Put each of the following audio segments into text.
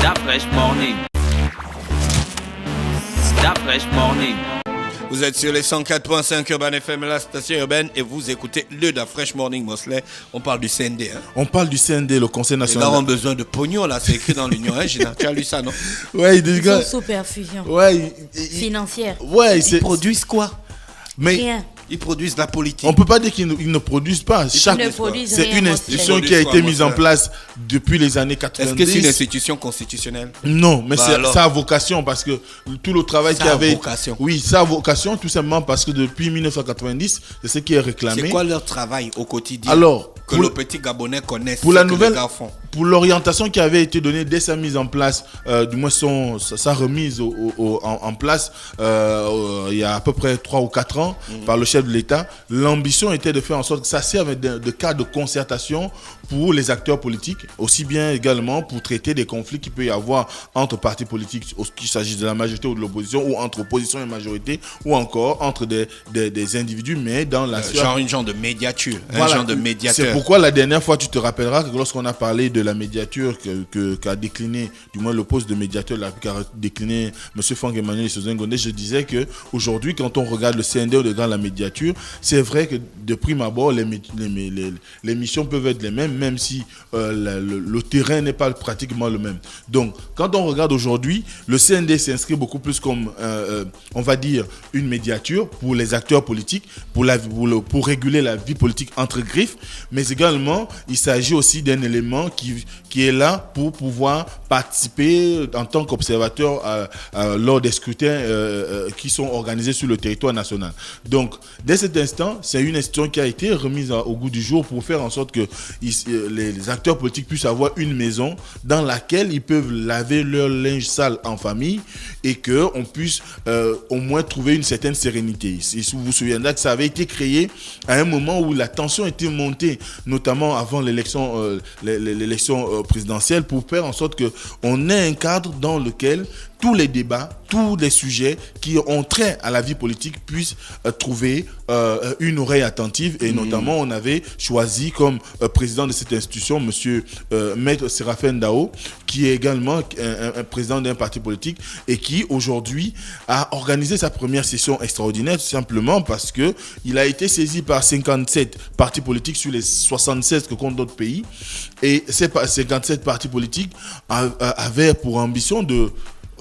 Da Fresh Morning. Da Fresh Morning. Vous êtes sur les 104.5 Urban FM, la station urbaine, et vous écoutez le Da Fresh Morning Mosley. On parle du CND. Hein. On parle du CND, le Conseil Les national. gars ont besoin de pognon, là, c'est écrit dans l'Union. Hein, tu as lu ça, non? Ouais, des gars. Sous perfusion financière. Ouais, Ils produisent quoi? Mais Rien. Ils produisent de la politique. on peut pas dire qu'ils ne produisent pas. ne produisent C'est rien, une mon institution frère. qui a été Mon mise en frère. place depuis les années 90. Est-ce que c'est une institution constitutionnelle? Non, mais Bah c'est alors. ça a vocation parce que tout le travail Ça qui a avait vocation. Oui, ça a vocation tout simplement parce que depuis 1990, c'est ce qui est réclamé. C'est quoi leur travail au quotidien? Alors, que pour- le petit Gabonais connaisse pour ce la que nouvelle les gars font. pour l'orientation qui avait été donnée dès sa mise en place, du moins sa remise en place il y a à peu près 3 ou 4 ans par le chef de l'État, l'ambition était de faire en sorte que ça serve de cadre de concertation pour les acteurs politiques, aussi bien également pour traiter des conflits qu'il peut y avoir entre partis politiques, qu'il s'agisse de la majorité ou de l'opposition, ou entre opposition et majorité, ou encore entre des individus, mais dans la sphère... Une genre de médiature. Voilà. Un genre de médiateur. C'est pourquoi la dernière fois, tu te rappelleras que lorsqu'on a parlé de la médiature qu'a décliné, du moins le poste de médiateur qu'a décliné M. Franck Emmanuel Sozengondé, je disais que aujourd'hui, quand on regarde le CND ou regarde la médiature, c'est vrai que de prime abord, les missions peuvent être les mêmes, même si le terrain n'est pas pratiquement le même. Donc, quand on regarde aujourd'hui, le CND s'inscrit beaucoup plus comme, on va dire, une médiature pour les acteurs politiques, pour réguler la vie politique entre griffes, mais également, il s'agit aussi d'un élément qui est là pour pouvoir participer en tant qu'observateur lors des scrutins qui sont organisés sur le territoire national. Donc, dès cet instant, c'est une institution qui a été remise au goût du jour pour faire en sorte que les acteurs politiques puissent avoir une maison dans laquelle ils peuvent laver leur linge sale en famille et qu'on puisse au moins trouver une certaine sérénité. Si vous vous souvenez que ça avait été créé à un moment où la tension était montée, notamment avant l'élection présidentielle, pour faire en sorte qu'on ait un cadre dans lequel tous les débats, tous les sujets qui ont trait à la vie politique puissent trouver une oreille attentive. Et notamment, on avait choisi comme président de cette institution, monsieur Maître Séraphin Dao, qui est également un président d'un parti politique et qui, aujourd'hui, a organisé sa première session extraordinaire, tout simplement parce qu'il a été saisi par 57 partis politiques sur les 76 que comptent d'autres pays. Et ces 57 partis politiques avaient pour ambition de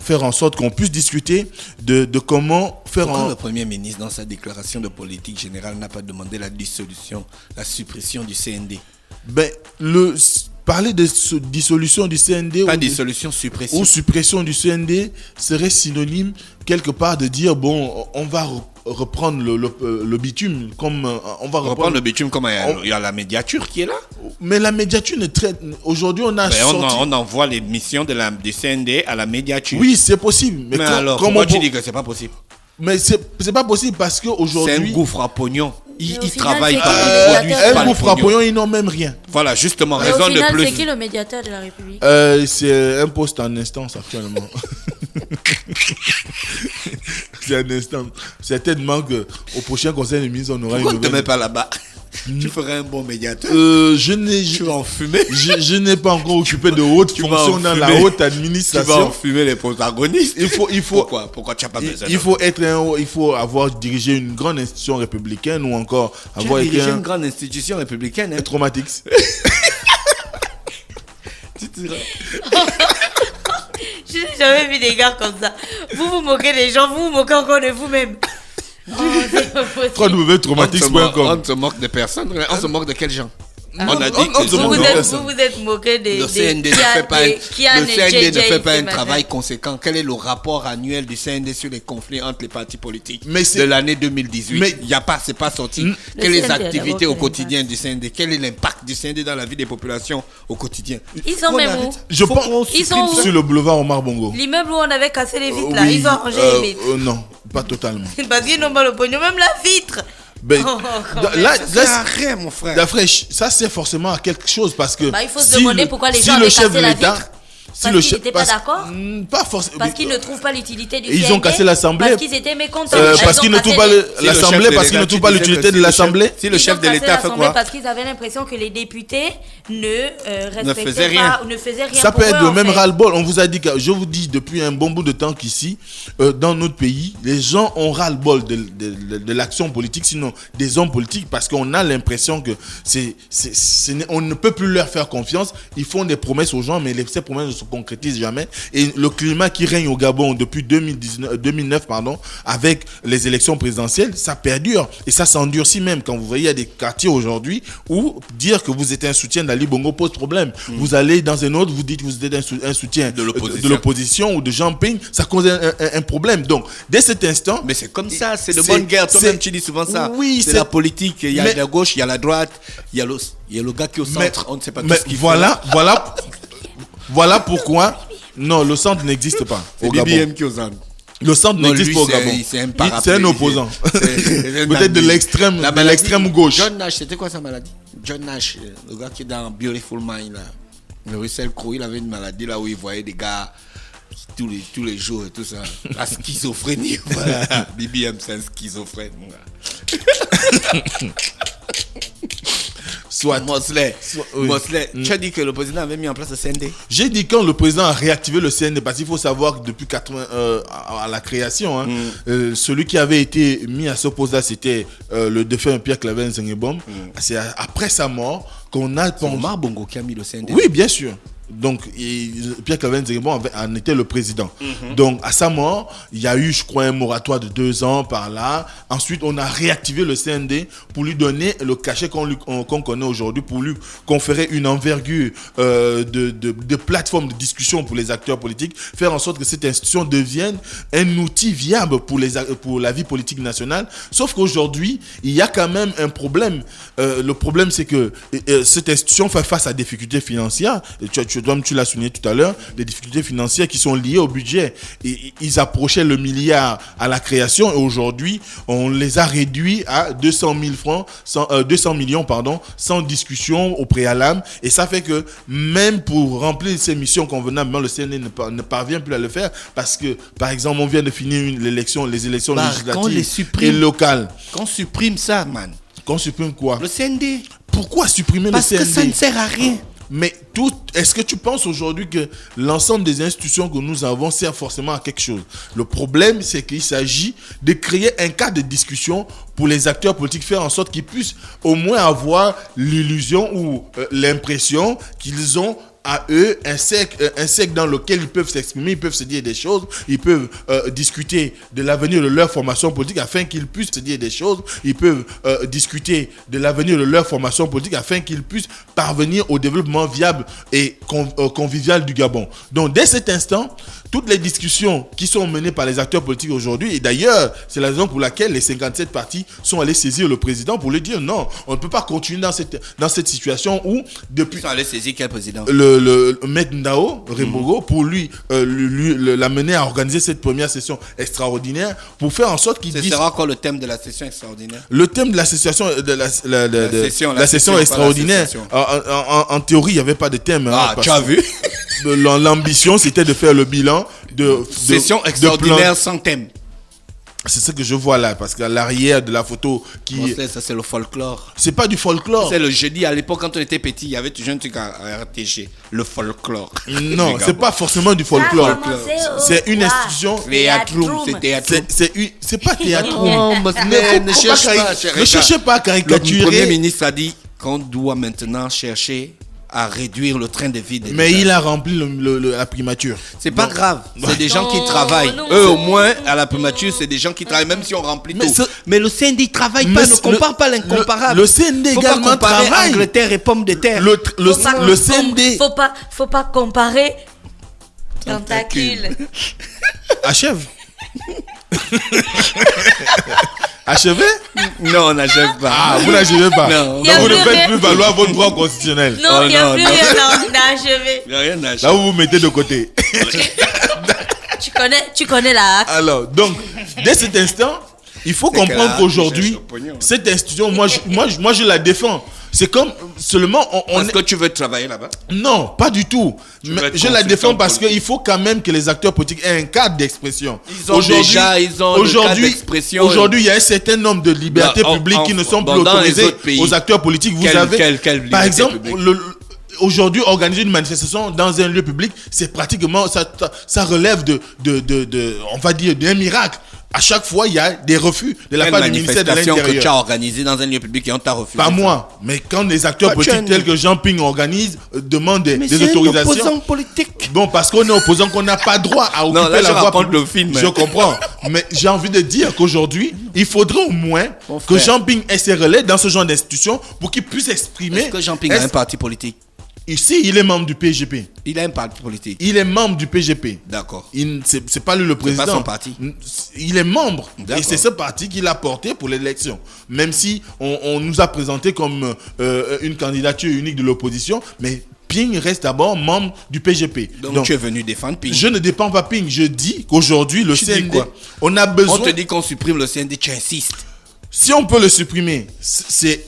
faire en sorte qu'on puisse discuter de comment faire Pourquoi le Premier ministre, dans sa déclaration de politique générale, n'a pas demandé la suppression du CND? Parler de dissolution du CND suppression. ou suppression du CND serait synonyme quelque part de dire on va reprendre le bitume comme on va reprendre le bitume comme il y a la médiature qui est là. Mais la médiature ne traite. Aujourd'hui, on a on envoie les missions du CND à la médiature. Oui, c'est possible. Mais alors, comment tu dis que c'est pas possible? Mais c'est pas possible parce qu'aujourd'hui... C'est un gouffre à pognon. Ils final, travaillent c'est pas, qui ils le produisent médiateur? pas Un le gouffre à pognon. pognon, ils n'ont même rien. Voilà, justement, Mais raison au final, de plus. c'est qui le médiateur de la République? C'est un poste en instance actuellement. C'est un instant. Certainement qu'au prochain conseil des ministres, on aura Pourquoi une on ne te nouvelle... met pas là-bas? Tu ferais un bon médiateur. Tu vas en fumer. Je n'ai pas encore occupé de hautes fonctions dans la haute administration. Tu vas en fumer les protagonistes. Il faut Pourquoi tu n'as pas besoin? il faut avoir dirigé une grande institution républicaine ou encore avoir été dirigé une grande institution républicaine. Hein? Traumatix. Je n'ai jamais vu des gars comme ça. Vous vous moquez des gens, vous vous moquez encore de vous-même. C'est pas possible. www.traumatix.com. On se moque de personne. On se moque de quels gens? On a dit on que se moque de personne. Vous êtes moqué le CND ne fait pas un travail conséquent. Quel est le rapport annuel du CND sur les conflits entre les partis politiques de l'année 2018? Mais c'est pas sorti. Quelles sont les activités au quotidien du CND? Quel est l'impact du CND dans la vie des populations au quotidien? Ils sont même où? Je pense Ils sont où? sur le boulevard Omar Bongo. L'immeuble où on avait cassé les vitres là, Oui, ils ont arrangé les vitres. Non, pas totalement. Parce qu'ils n'ont pas le pognon, même la vitre. Là, c'est un rêve, mon frère. La fraîche, ça c'est forcément à quelque chose parce que il faut se demander pourquoi les gens le avaient chef de cassé la l'État, vitre. Parce qu'ils n'étaient pas d'accord. Pas forcément. Parce qu'ils ne trouvent pas l'utilité du CND. Ils ont cassé l'Assemblée. Parce qu'ils étaient mécontents. Parce qu'ils ne trouvent pas l'Assemblée, parce qu'ils ne trouvent pas l'utilité de l'Assemblée. Si le chef de l'État fait quoi? Parce qu'ils avaient l'impression que les députés ne faisaient rien. Ou ne faisaient rien. Ça pour peut être eux, le même en fait. ras-le-bol. On vous a dit que, je vous dis depuis un bon bout de temps qu'ici, dans notre pays, les gens ont ras-le-bol de l'action politique, sinon des hommes politiques, parce qu'on a l'impression que on ne peut plus leur faire confiance. Ils font des promesses aux gens, mais ces promesses ne se concrétisent jamais. Et le climat qui règne au Gabon depuis 2009, avec les élections présidentielles, ça perdure et ça s'endurcit même. Quand vous voyez, il y a des quartiers aujourd'hui où dire que vous êtes un soutien d'Ali Bongo pose problème. Vous allez dans un autre, vous dites que vous êtes un soutien de l'opposition ou de Jean Ping, ça cause un problème. Donc, dès cet instant... Mais c'est comme ça, c'est de bonne guerre. Toi-même, tu dis souvent ça. Oui, c'est la politique. Il y a la gauche, il y a la droite, il y a le gars qui est au centre. On ne sait pas tout ce qu'il fait. Voilà pourquoi... Non, le centre n'existe pas au Gabon. C'est BBM qui est au centre. Le centre n'existe pas au Gabon. C'est un opposant. Peut-être de l'extrême gauche. John Nash, c'était quoi sa maladie? John Nash, le gars qui est dans Beautiful Mind, là. Le Russell Crowe, il avait une maladie là où il voyait des gars tous les jours et tout ça. La schizophrénie. Voilà. BBM, c'est un schizophrène, mon gars. Soit Mosley, tu as dit que le président avait mis en place le CND. J'ai dit quand le président a réactivé le CND, parce qu'il faut savoir que depuis à la création, celui qui avait été mis à ce poste-là, c'était le défunt Pierre Claver Nzengebom. C'est après sa mort qu'on a... C'est Omar Bongo qui a mis le CND. Oui, bien sûr. Donc, Pierre Claver Nzengebom en était le président. Donc, à sa mort, il y a eu, je crois, un moratoire de 2 ans par là. Ensuite, on a réactivé le CND pour lui donner le cachet qu'on connaît aujourd'hui, pour lui conférer une envergure de plateforme de discussion pour les acteurs politiques, faire en sorte que cette institution devienne un outil viable pour la vie politique nationale. Sauf qu'aujourd'hui, il y a quand même un problème. Le problème, c'est que cette institution fait face à des difficultés financières. Tu l'as souligné tout à l'heure, des difficultés financières qui sont liées au budget. Et ils approchaient le milliard à la création et aujourd'hui, on les a réduits à 200 millions, sans discussion au préalable. Et ça fait que même pour remplir ces missions convenablement, le CND ne parvient plus à le faire parce que, par exemple, on vient de finir les élections législatives et locales. Qu'on supprime ça, man. Qu'on supprime quoi? Le CND. Pourquoi supprimer le CND? Parce que ça ne sert à rien. Mais est-ce que tu penses aujourd'hui que l'ensemble des institutions que nous avons sert forcément à quelque chose? Le problème, c'est qu'il s'agit de créer un cadre de discussion pour les acteurs politiques, faire en sorte qu'ils puissent au moins avoir l'illusion ou l'impression qu'ils ont à eux un cercle dans lequel ils peuvent s'exprimer, ils peuvent se dire des choses, ils peuvent discuter de l'avenir de leur formation politique afin qu'ils puissent se dire des choses, ils peuvent discuter de l'avenir de leur formation politique afin qu'ils puissent parvenir au développement viable et convivial du Gabon. Donc dès cet instant, toutes les discussions qui sont menées par les acteurs politiques aujourd'hui, et d'ailleurs, c'est la raison pour laquelle les 57 partis sont allés saisir le président pour lui dire non, on ne peut pas continuer dans cette situation où depuis... Ils sont allés saisir quel président? Le Maître Ndao Rembogo pour l'amener à organiser cette première session extraordinaire pour faire en sorte qu'il dise... Ce sera quoi le thème de la session extraordinaire? Le thème de la session la session extraordinaire. En théorie, il n'y avait pas de thème. Tu as vu? L'ambition, c'était de faire le bilan de session extraordinaire sans thème. C'est ce que je vois là, parce qu'à l'arrière de la photo ça c'est le folklore. C'est pas du folklore. C'est le jeudi, à l'époque quand on était petit, il y avait toujours un truc à RTG, le folklore. Non, c'est pas forcément du folklore. C'est une institution. Théâtrum, c'est théâtrum. C'est pas théâtrum. Non, ne cherchez pas à caricaturer. Le Premier ministre a dit qu'on doit maintenant chercher à réduire le train de vie des Mais il a rempli la primature. C'est pas grave, c'est des gens qui travaillent. Eux au moins à la primature, c'est des gens qui travaillent même si on remplit tout. Mais le CND travaille pas, ne compare pas l'incomparable. Le CND également travaille. Angleterre et pommes de terre. Le CND faut pas comparer tentacule. Achève. Achevé? Non, on n'achève pas. Ah, vous n'achevez pas. Non. Donc vous ne faites plus valoir votre droit constitutionnel. Non, il n'y a plus rien à achever. Il n'y a rien à achever. Là, vous vous mettez de côté. Tu connais la hache. Alors, donc, dès cet instant, il faut comprendre qu'aujourd'hui, cette institution, moi, je la défends. C'est comme seulement Est-ce que tu veux travailler là-bas? Non, pas du tout. veux Mais être je la défends consultant parce politique. qu'il faut quand même que les acteurs politiques aient un cadre d'expression. Ils ont le cadre d'expression. Aujourd'hui, il y a un certain nombre de libertés publiques qui ne sont plus dans les autorisées autres pays. aux acteurs politiques. Vous avez, quelle par liberté exemple, publique? aujourd'hui, organiser une manifestation dans un lieu public, c'est pratiquement, ça relève on va dire, d'un miracle. À chaque fois, il y a des refus de la part du ministère de manifestation que tu as l'Intérieur. organisée dans un lieu public et on t'a refusé? Pas moi, mais quand des acteurs politiques tels que Jean Ping organisent, demandent des Mais c'est autorisations. un opposant politique. Bon, parce qu'on est opposant, qu'on n'a pas droit à occuper là, la je voie raconte publique. le film. Je comprends. Mais j'ai envie de dire qu'aujourd'hui, il faudrait au moins que Jean Ping ait ses relais dans ce genre d'institution pour qu'il puisse exprimer. Est-ce que Jean Ping a un parti politique? Ici, il est membre du PGP. Il a un parti politique. Il est membre du PGP. D'accord. C'est pas lui le président. pas son parti. Il est membre. D'accord. Et c'est ce parti qu'il a porté pour l'élection. Même si on nous a présenté comme une candidature unique de l'opposition, mais Ping reste d'abord membre du PGP. Donc tu es venu défendre Ping. Je ne dépends pas Ping. Je dis qu'aujourd'hui, le Tu dis CND, quoi? on a besoin... On te dit qu'on supprime le CND, tu insistes. Si on peut le supprimer, c'est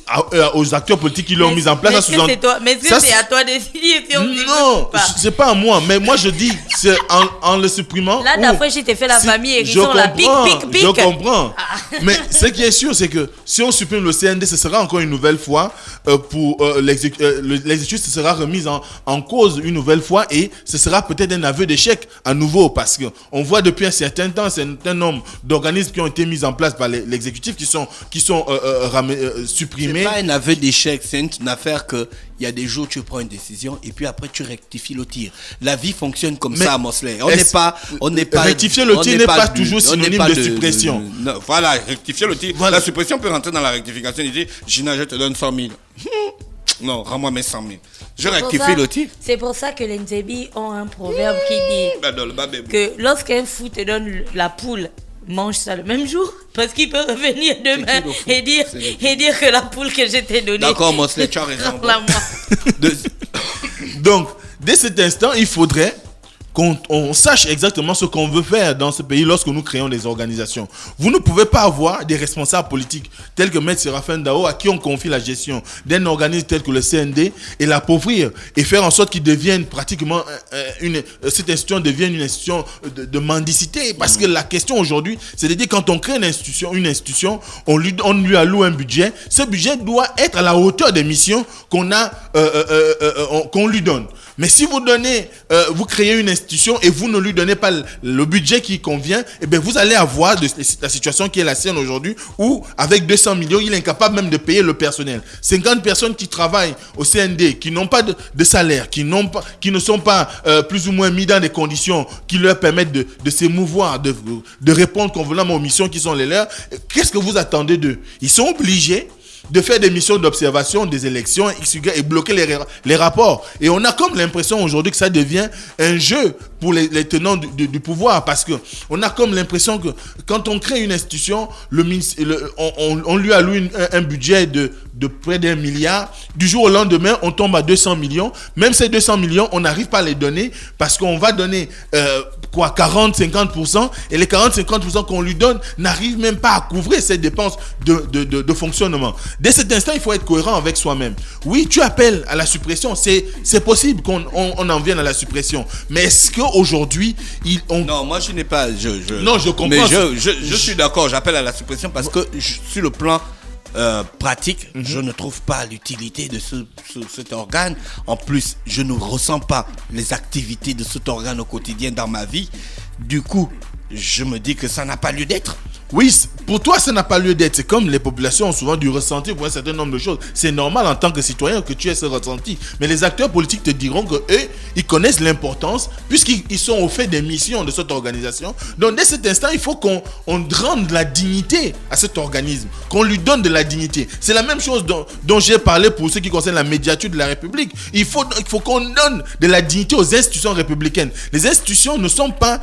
aux acteurs politiques qui l'ont mis en place. Mais est-ce que c'est toi? Mais est-ce que c'est à toi de décider si on dit non, ou pas? c'est pas à moi. Mais moi, je dis, c'est en le supprimant. Là, d'après, je t'ai fait la famille Hérisson, la pic. Je comprends. Mais ce qui est sûr, c'est que si on supprime le CND, ce sera encore une nouvelle fois pour l'exécutif, ce sera remis en cause une nouvelle fois et ce sera peut-être un aveu d'échec à nouveau parce qu'on voit depuis un certain temps un certain nombre d'organismes qui ont été mis en place par l'exécutif qui sont supprimés. C'est pas un aveu d'échec, c'est une affaire que il y a des jours tu prends une décision et puis après tu rectifies le tir. La vie fonctionne comme ça à Mosley. On n'est pas rectifier le tir n'est pas toujours synonyme de suppression. Non, voilà, rectifier le tir. Voilà. La suppression peut rentrer dans la rectification et dire Gina, je te donne 100 000. Non, rends-moi mes 100 000. Je rectifie le tir. C'est pour ça que les Nzebi ont un proverbe qui dit que lorsqu'un fou te donne la poule, mange ça le même jour parce qu'il peut revenir demain et dire que la poule que je t'ai donnée. D'accord, Mosley, tu as raison. Donc, dès cet instant, il faudrait qu'on sache exactement ce qu'on veut faire dans ce pays lorsque nous créons des organisations. Vous ne pouvez pas avoir des responsables politiques tels que Maître Séraphin Dao à qui on confie la gestion d'un organisme tel que le CND et l'appauvrir et faire en sorte qu'il devienne pratiquement cette institution devienne une institution de mendicité. Parce que la question aujourd'hui, c'est de dire quand on crée une institution, on lui alloue un budget. Ce budget doit être à la hauteur des missions qu'on lui donne. Mais si vous créez une institution et vous ne lui donnez pas le budget qui convient, eh bien vous allez avoir la situation qui est la sienne aujourd'hui où avec 200 millions, il est incapable même de payer le personnel. 50 personnes qui travaillent au CND, qui n'ont pas de salaire, qui ne sont pas plus ou moins mis dans des conditions qui leur permettent de s'émouvoir, de répondre convenablement aux missions qui sont les leurs, qu'est-ce que vous attendez d'eux? Ils sont obligés de faire des missions d'observation des élections et bloquer les rapports. Et on a comme l'impression aujourd'hui que ça devient un jeu pour les tenants du pouvoir parce que on a comme l'impression que quand on crée une institution, on lui alloue un budget de près d'1 milliard. Du jour au lendemain, on tombe à 200 millions. Même ces 200 millions, on n'arrive pas à les donner parce qu'on va donner 40-50% et les 40-50% qu'on lui donne n'arrivent même pas à couvrir ses dépenses de fonctionnement. Dès cet instant, il faut être cohérent avec soi-même. Oui, tu appelles à la suppression, c'est possible qu'on en vienne à la suppression. Mais est-ce qu'aujourd'hui, Non, moi je n'ai pas... Non, je comprends. Mais je suis d'accord, j'appelle à la suppression parce que sur le plan pratique, je ne trouve pas l'utilité de cet organe. En plus, je ne ressens pas les activités de cet organe au quotidien dans ma vie. Du coup, je me dis que ça n'a pas lieu d'être. Oui, pour toi, ça n'a pas lieu d'être. C'est comme les populations ont souvent du ressenti pour un certain nombre de choses. C'est normal en tant que citoyen que tu aies ce ressenti. Mais les acteurs politiques te diront que eux, ils connaissent l'importance puisqu'ils sont au fait des missions de cette organisation. Donc, dès cet instant, il faut qu'on rende la dignité à cet organisme, qu'on lui donne de la dignité. C'est la même chose dont j'ai parlé pour ce qui concerne la médiature de la République. Il faut qu'on donne de la dignité aux institutions républicaines. Les institutions ne sont pas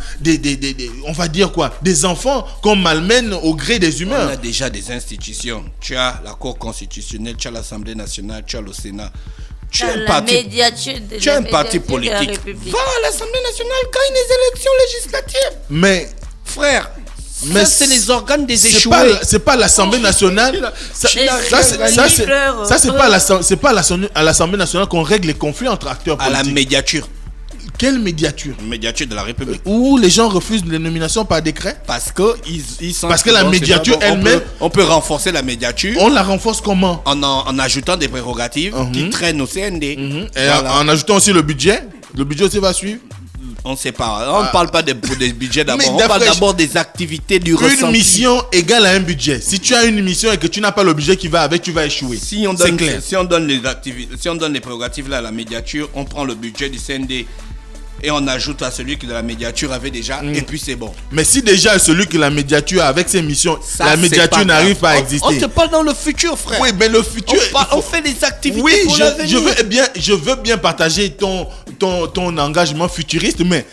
on va dire quoi, des enfants qu'on malmène au gré des humeurs. On a déjà des institutions. Tu as la Cour constitutionnelle, tu as l'Assemblée nationale, tu as le Sénat. Tu as un parti politique. Va à l'Assemblée nationale, gagne les élections législatives. Mais frère, Mais c'est les organes des échoués. C'est pas l'Assemblée nationale. C'est pas à l'Assemblée nationale qu'on règle les conflits entre acteurs politiques. À la médiature. Quelle médiature? Médiature de la République. Où les gens refusent les nominations par décret? Parce que la médiature elle-même, on peut renforcer la médiature. On la renforce comment? En ajoutant des prérogatives qui traînent au CND. Et voilà. En ajoutant aussi le budget. Le budget aussi va suivre. On ne sait pas. On ne parle pas des budgets d'abord. On parle d'abord des activités du ressenti. Une mission égale à un budget. Si tu as une mission et que tu n'as pas le budget qui va avec, tu vas échouer. Si on donne les prérogatives là à la médiature, on prend le budget du CND et on ajoute à celui que la médiature avait déjà, et puis c'est bon. Mais si déjà celui que la médiature avec ses missions, ça, la médiature n'arrive pas à exister. On te parle dans le futur, frère. Oui, mais le futur. On fait des activités pour l'avenir. Je veux bien partager ton engagement futuriste, mais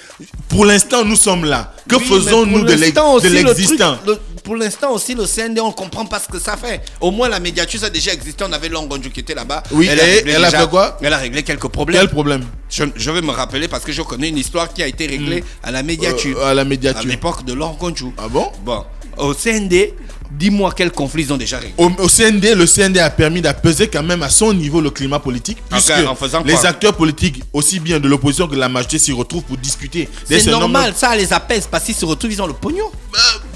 pour l'instant, nous sommes là. Que faisons-nous de l'existant? Pour l'instant aussi, le CND, on ne comprend pas ce que ça fait. Au moins, la médiature, ça a déjà existé. On avait Longonju qui était là-bas. Oui, elle a fait quoi? Elle a réglé quelques problèmes. Quel problème? Je vais me rappeler parce que je connais une histoire qui a été réglée à la médiature. À l'époque de Longonju. Ah bon? Bon. Au CND, dis-moi quels conflits ils ont déjà réglés. Au CND, le CND a permis d'apaiser quand même à son niveau le climat politique. Puisque les acteurs politiques, aussi bien de l'opposition que de la majorité, s'y retrouvent pour discuter. C'est normal, ça les apaise parce qu'ils se retrouvent, ils ont le pognon.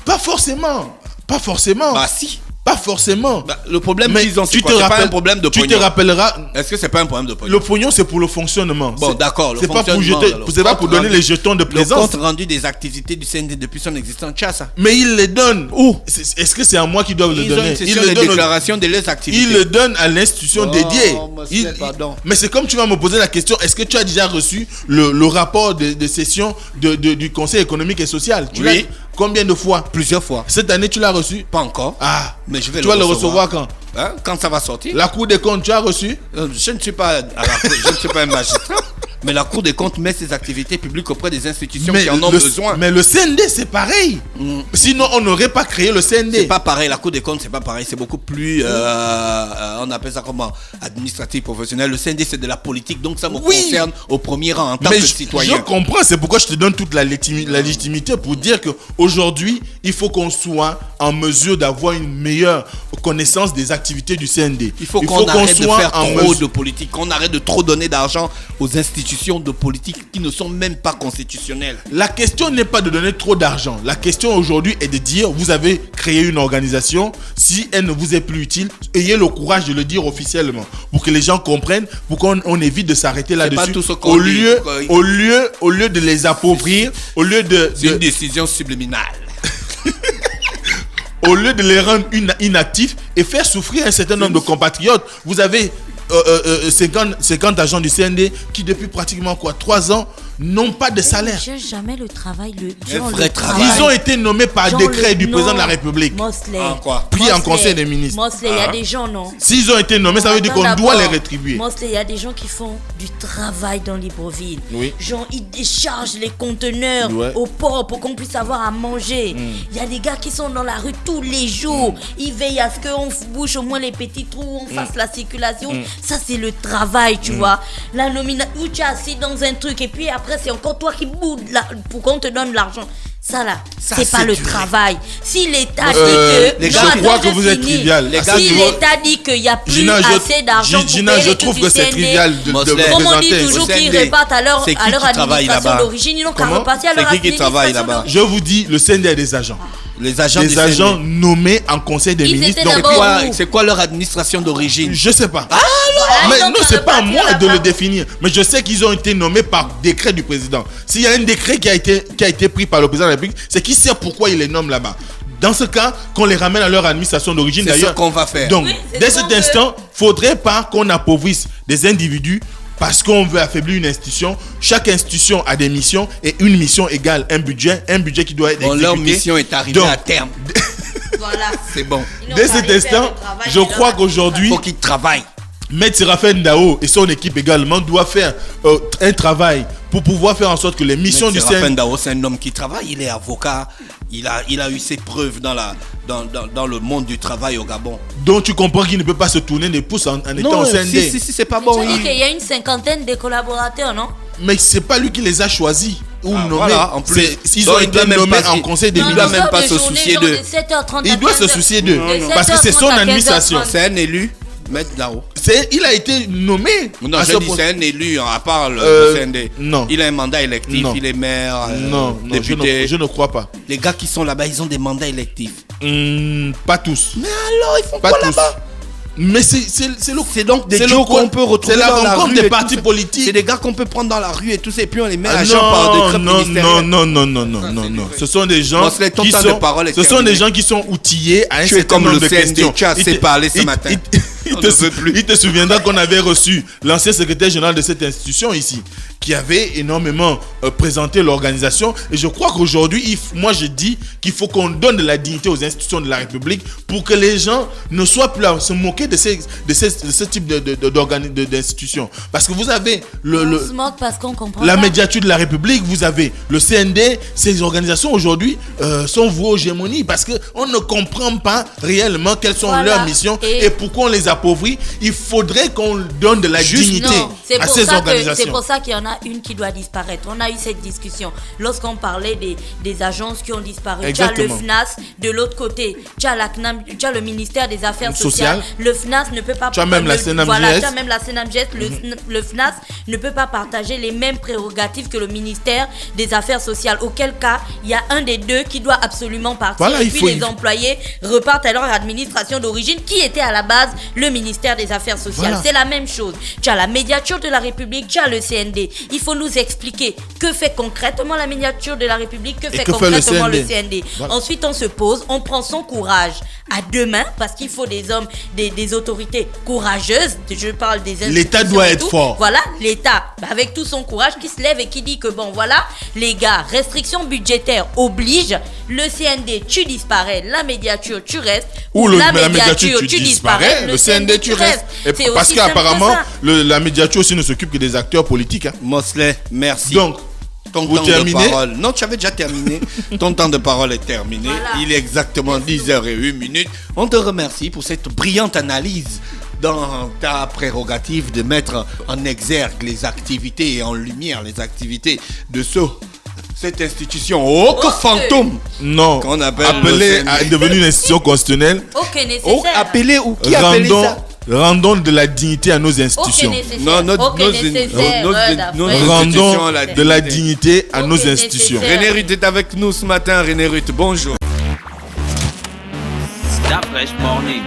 Pas forcément. Bah si. Pas forcément. Le problème qu'ils ont, c'est pas un problème de pognon. Tu te rappelleras. Est-ce que c'est pas un problème de pognon? Le pognon, c'est pour le fonctionnement. Bon, d'accord. C'est pas pour donner les jetons de plaisance. Le compte rendu des activités du CND depuis son existence, ça. Mais il les donne. Où? Est-ce que c'est à moi qui dois le donner? Ils ont une déclaration de leurs activités. Il le donne à l'institution dédiée. Pardon. Mais c'est comme tu vas me poser la question, est-ce que tu as déjà reçu le rapport de session du Conseil économique et social? Oui. Combien de fois? Plusieurs fois. Cette année, tu l'as reçu? Pas encore. Ah, mais je vais tu vas le recevoir quand? Quand ça va sortir. La Cour des comptes, tu as reçu? Je ne suis pas je ne suis pas un magistrat. Mais la Cour des comptes met ses activités publiques auprès des institutions qui en ont besoin. Mais le CND, c'est pareil. Sinon, on n'aurait pas créé le CND. C'est pas pareil. La Cour des comptes, c'est pas pareil. C'est beaucoup plus, on appelle ça comment? Administratif, professionnel. Le CND, c'est de la politique. Donc, ça me concerne au premier rang en tant que citoyen. Je comprends. C'est pourquoi je te donne toute la légitimité pour dire qu'aujourd'hui, il faut qu'on soit en mesure d'avoir une meilleure connaissance des activités du CND. Il faut qu'on arrête de faire trop de politique. Qu'on arrête de trop donner d'argent aux institutions de politique qui ne sont même pas constitutionnelles. La question n'est pas de donner trop d'argent. La question aujourd'hui est de dire, vous avez créé une organisation, si elle ne vous est plus utile, ayez le courage de le dire officiellement pour que les gens comprennent, pour qu'on évite de s'arrêter là-dessus. Au lieu de les appauvrir, c'est une décision subliminale. Au lieu de les rendre inactifs et faire souffrir un certain nombre de compatriotes. Vous avez 50 agents du CND qui depuis pratiquement 3 ans n'ont pas de salaire. Ils ne cherchent jamais le travail, Ils ont été nommés par décret du président de la République. Pris en conseil des ministres. Mosley, il y a des gens, non? S'ils ont été nommés, ça veut dire qu'on doit les rétribuer. Mosley, il y a des gens qui font du travail dans Libreville. Oui. Genre, ils déchargent les conteneurs au port pour qu'on puisse avoir à manger. Il y a des gars qui sont dans la rue tous les jours. Ils veillent à ce qu'on bouche au moins les petits trous, on fasse la circulation. Ça, c'est le travail, tu vois. La nomination, où tu es assis dans un truc et puis après, c'est encore toi qui boudes pour qu'on te donne l'argent. Ça là, c'est pas le travail. Si l'État dit que... Je crois que vous êtes trivial. Si l'État dit qu'il n'y a plus assez d'argent pour payer je trouve que c'est trivial de me comme on dit présenter. toujours qu'ils repartent à leur administration d'origine, ils n'ont qu'à repartir à leur administration d'origine. Je vous dis, le CND a des agents. Les agents nommés en conseil des ministres. C'est quoi leur administration d'origine? Je sais pas. Mais non, c'est pas à moi de le définir. Mais je sais qu'ils ont été nommés par décret du président. S'il y a un décret qui a été pris par le président de la République, c'est qu'il sait pourquoi il les nomme là-bas. Dans ce cas, qu'on les ramène à leur administration d'origine. C'est ce qu'on va faire. Donc, dès cet instant, faudrait pas qu'on appauvrisse des individus parce qu'on veut affaiblir une institution. Chaque institution a des missions et une mission égale un budget qui doit être exécuté. Leur mission est arrivée à terme. Voilà. C'est bon. Dès cet instant, je crois qu'aujourd'hui, il faut qu'ils travaillent. Maître Séraphin Ndao et son équipe également doivent faire un travail pour pouvoir faire en sorte que les missions du Séraphin Ndao, c'est un homme qui travaille, il est avocat, il a eu ses preuves dans le monde du travail au Gabon. Donc tu comprends qu'il ne peut pas se tourner les pouces en étant au CND. Si, c'est pas bon. Tu as dit qu'il y a une 50aine de collaborateurs, non? Mais c'est pas lui qui les a choisis. ou nommés. Voilà, en plus. Ils ont été nommés en conseil des Il ministres. doit même pas se soucier d'eux. Il doit se soucier d'eux. Parce que c'est son administration. C'est un élu. Mettre là-haut. Il a été nommé. Non, je dis c'est un élu, à part le CND. Non. Il a un mandat électif, Non. il est maire, Non, député. je ne crois pas. Les gars qui sont là-bas, ils ont des mandats électifs. Pas tous. Mais alors, ils font Pas quoi tous. là-bas? Mais c'est donc des c'est gens qu'on peut retrouver c'est la dans la rencontre rue des et tout partis ça. politiques. C'est des gars qu'on peut prendre dans la rue et tout ça, et puis on les met à genre par décret ministériel. Non. Ce sont des gens qui sont. Ce sont des gens qui sont outillés à un Tu es certain comme nombre le de CND, questions. tu as assez parlé ce matin. On ne veut plus. Il te souviendra qu'on avait reçu l'ancien secrétaire général de cette institution ici, qui avait énormément présenté l'organisation. Et je crois qu'aujourd'hui, moi je dis qu'il faut qu'on donne de la dignité aux institutions de la République pour que les gens ne soient plus à se moquer de ce type d'institutions. Parce que vous avez On se moque parce qu'on comprend la pas. médiature de la République, vous avez le CND. Ces organisations aujourd'hui sont vouées aux gémonies parce qu'on ne comprend pas réellement quelles sont Voilà. leurs missions et pourquoi on les appauvrit. Il faudrait qu'on donne de la dignité Non, c'est à pour ces ça organisations. c'est pour ça qu'il y en a une qui doit disparaître. On a eu cette discussion lorsqu'on parlait des agences qui ont disparu. Tu as le Exactement. FNAS de l'autre côté, tu as la CNAM, tu as le ministère des Affaires Sociales. sociales. Le FNAS ne peut pas. Tu as même la CNAMGS. Voilà, tu as même la CNAMGS. Le FNAS ne peut pas partager les mêmes prérogatives que le ministère des Affaires sociales. Auquel cas, il y a un des deux qui doit absolument partir. Voilà, et il puis faut- les employés repartent à leur administration d'origine, qui était à la base le ministère des Affaires sociales. Voilà. C'est la même chose. Tu as la médiature de la République, tu as le CND. Il faut nous expliquer que fait concrètement la médiature de la République, que fait que fait le concrètement le CND. CND. Voilà. Ensuite, on se pose, on prend son courage à deux mains, parce qu'il faut des hommes, des autorités courageuses. Je parle des institutions L'État doit et être tout. fort. Voilà, l'État, avec tout son courage, qui se lève et qui dit que bon, voilà, les gars, restrictions budgétaires obligent. Le CND, tu disparais. La médiature, tu restes. Ou la médiature, tu disparais. Le CND, tu restes. Et C'est parce aussi simple que qu'apparemment, ça. la médiature aussi ne s'occupe que des acteurs politiques. Hein. Mosley, merci. Donc, ton vous temps terminez. de parole. Non, tu avais déjà terminé. Ton temps de parole est terminé. Voilà. Il est exactement 10h01. On te remercie pour cette brillante analyse dans ta prérogative de mettre en exergue les activités et en lumière les activités de cette institution fantôme non, qu'on appelle appelé le à CND. devenir une institution constitutionnelle. Ok, nécessaire. Appelé ou qui a appelé ça? Rendons de la dignité à nos Ok, institutions. nécessaire. Non, Ok, nécessaire. nos Rendons institutions, la de la dignité. dignité à Ok, nos nécessaire. institutions. René Ruth est avec nous ce matin. René Ruth, bonjour. Stop Fresh Morning.